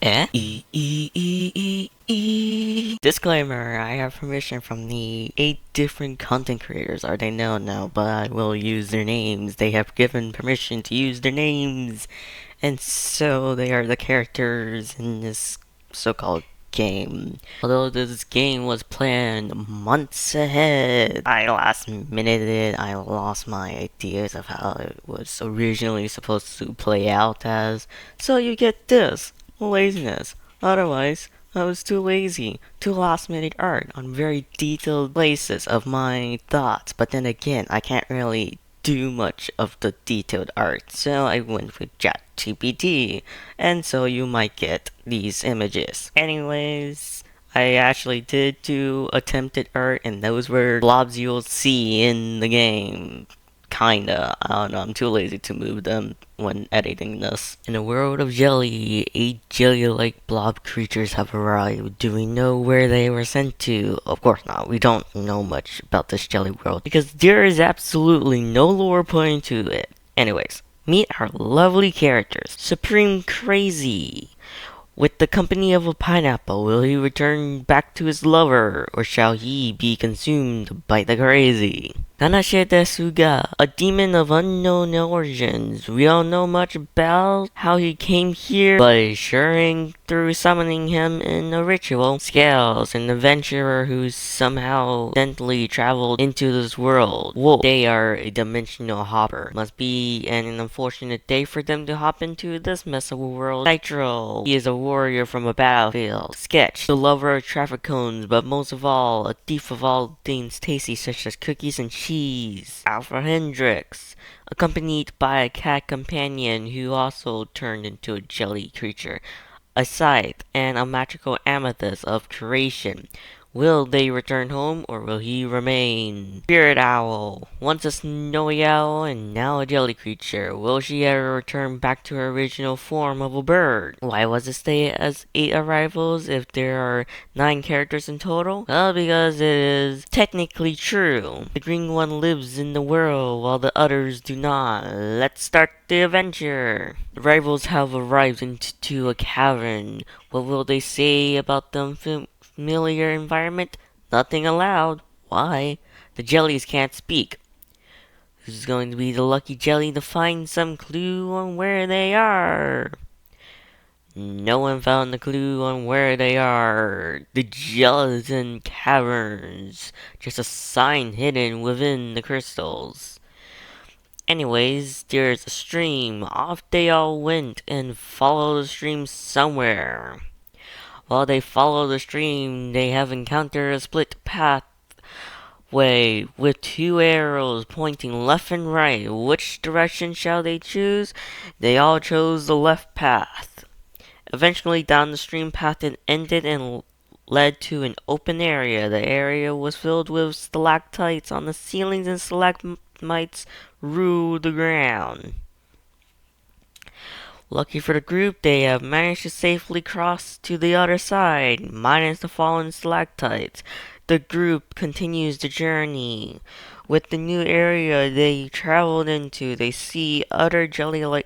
Eh? Disclaimer, I have permission from the 8 different content creators are they known now, but I will use their names. They have given permission to use their names. And so they are the characters in this so-called game. Although this game was planned months ahead, I last minuted it. I lost my ideas of how it was originally supposed to play out as. So you get this. Laziness. Otherwise, I was too lazy to last minute art on very detailed places of my thoughts. But then again, I can't really do much of the detailed art, so I went with ChatGPT, and so you might get these images. Anyways, I actually did do attempted art, and those were blobs you'll see in the game. Kinda. I don't know, I'm too lazy to move them when editing this. In a world of jelly, 8 jelly-like blob creatures have arrived. Do we know where they were sent to? Of course not. We don't know much about this jelly world because there is absolutely no lore put into it. Anyways, meet our lovely characters. Supreme Crazy. With the company of a pineapple, will he return back to his lover, or shall he be consumed by the crazy? Nanashe Desuga, a demon of unknown origins. We don't know much about how he came here, but assuring through summoning him in a ritual. Scales, an adventurer who somehow accidentally traveled into this world. Wolf, they are a dimensional hopper. Must be an unfortunate day for them to hop into this mess of a world. Nitro, he is a warrior from a battlefield. Sketch, the lover of traffic cones, but most of all, a thief of all things tasty such as cookies and cheese. Alpha Hendrix, accompanied by a cat companion who also turned into a jelly creature. A scythe and a magical amethyst of creation. Will they return home, or will he remain? Spirit Owl, once a snowy owl and now a jelly creature. Will she ever return back to her original form of a bird? Why was it stated as 8 arrivals if there are 9 characters in total? Well, because it is technically true. The green one lives in the world while the others do not. Let's start the adventure. The rivals have arrived into a cavern. What will they say about them? Familiar environment? Nothing allowed. Why? The jellies can't speak. Who's going to be the lucky jelly to find some clue on where they are? No one found the clue on where they are. The gelatin caverns. Just a sign hidden within the crystals. Anyways, there's a stream. Off they all went and followed the stream somewhere. While they follow the stream, they have encountered a split pathway with 2 arrows pointing left and right. Which direction shall they choose? They all chose the left path. Eventually, down the stream path it ended and led to an open area. The area was filled with stalactites on the ceilings and stalagmites ruled the ground. Lucky for the group, they have managed to safely cross to the other side, minus the fallen stalactites. The group continues the journey. With the new area they traveled into, they see other jelly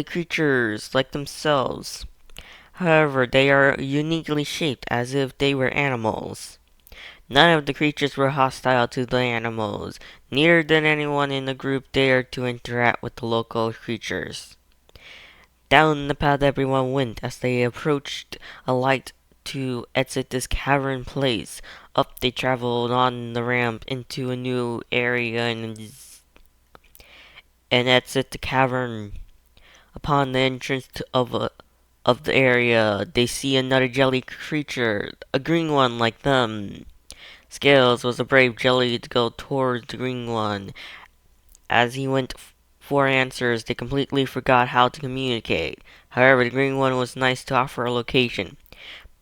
creatures like themselves. However, they are uniquely shaped as if they were animals. None of the creatures were hostile to the animals. Neither did anyone in the group dare to interact with the local creatures. Down the path everyone went as they approached a light to exit this cavern place. Up they traveled on the ramp into a new area and exit the cavern. Upon the entrance of the area, they see another jelly creature, a green one like them. Scales was a brave jelly to go towards the green one. As he went for answers, they completely forgot how to communicate. However, the green one was nice to offer a location.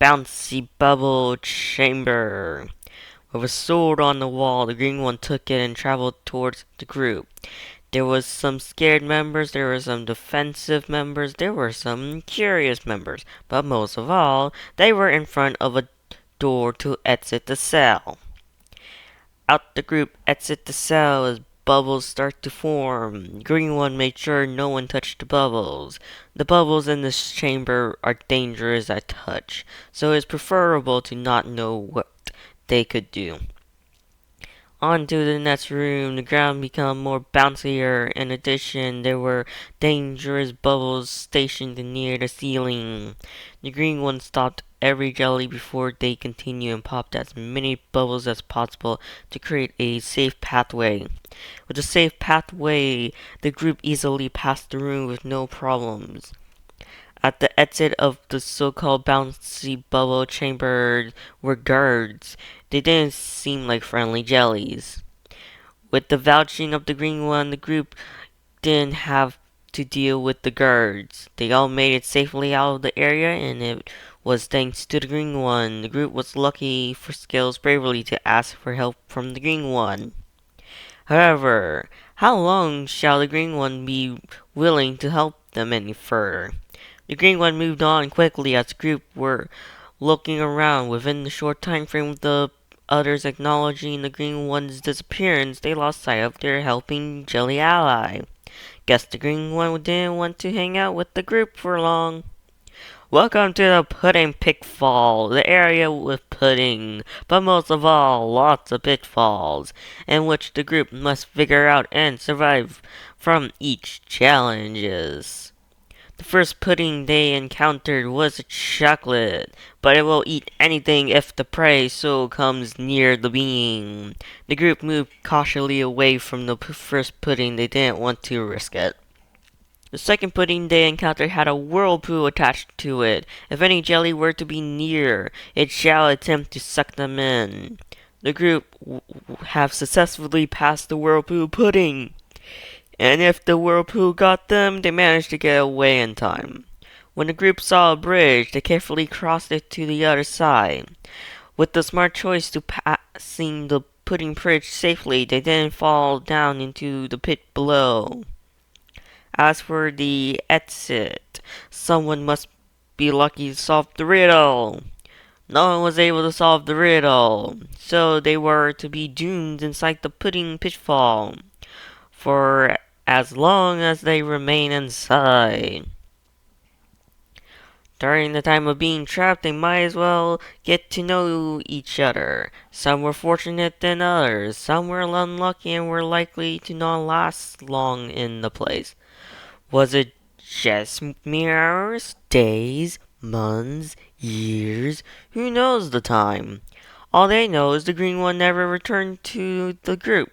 Bouncy bubble chamber. With a sword on the wall, the green one took it and traveled towards the group. There was some scared members, there were some defensive members, there were some curious members, but most of all, they were in front of a door to exit the cell. Out the group exit the cell as bubbles start to form. Green one made sure no one touched the bubbles. The bubbles in this chamber are dangerous at touch, so it's preferable to not know what they could do. On to the next room, the ground became more bouncier. In addition, there were dangerous bubbles stationed near the ceiling. The green one stopped every jelly before they continued and popped as many bubbles as possible to create a safe pathway. With a safe pathway, the group easily passed the room with no problems. At the exit of the so-called bouncy bubble chamber were guards. They didn't seem like friendly jellies. With the vouching of the green one, the group didn't have to deal with the guards. They all made it safely out of the area, and it was thanks to the green one. The group was lucky for Skill's bravery to ask for help from the green one. However, how long shall the green one be willing to help them any further? The green one moved on quickly as the group were looking around. Within the short time frame of the others acknowledging the green one's disappearance, they lost sight of their helping jelly ally. Guess the green one didn't want to hang out with the group for long. Welcome to the pudding pitfall, the area with pudding, but most of all, lots of pitfalls, in which the group must figure out and survive from each challenges. The first pudding they encountered was chocolate, but it will eat anything if the prey so comes near the being. The group moved cautiously away from the first pudding. They didn't want to risk it. The second pudding they encountered had a whirlpool attached to it. If any jelly were to be near, it shall attempt to suck them in. The group have successfully passed the whirlpool pudding, and if the whirlpool got them, they managed to get away in time. When the group saw a bridge, they carefully crossed it to the other side. With the smart choice to passing the pudding bridge safely, they didn't fall down into the pit below. As for the exit, someone must be lucky to solve the riddle. No one was able to solve the riddle, so they were to be doomed inside the pudding pitfall for as long as they remain inside. During the time of being trapped, they might as well get to know each other. Some were fortunate than others. Some were unlucky and were likely to not last long in the place. Was it just mere hours, days, months, years? Who knows the time? All they know is the green one never returned to the group.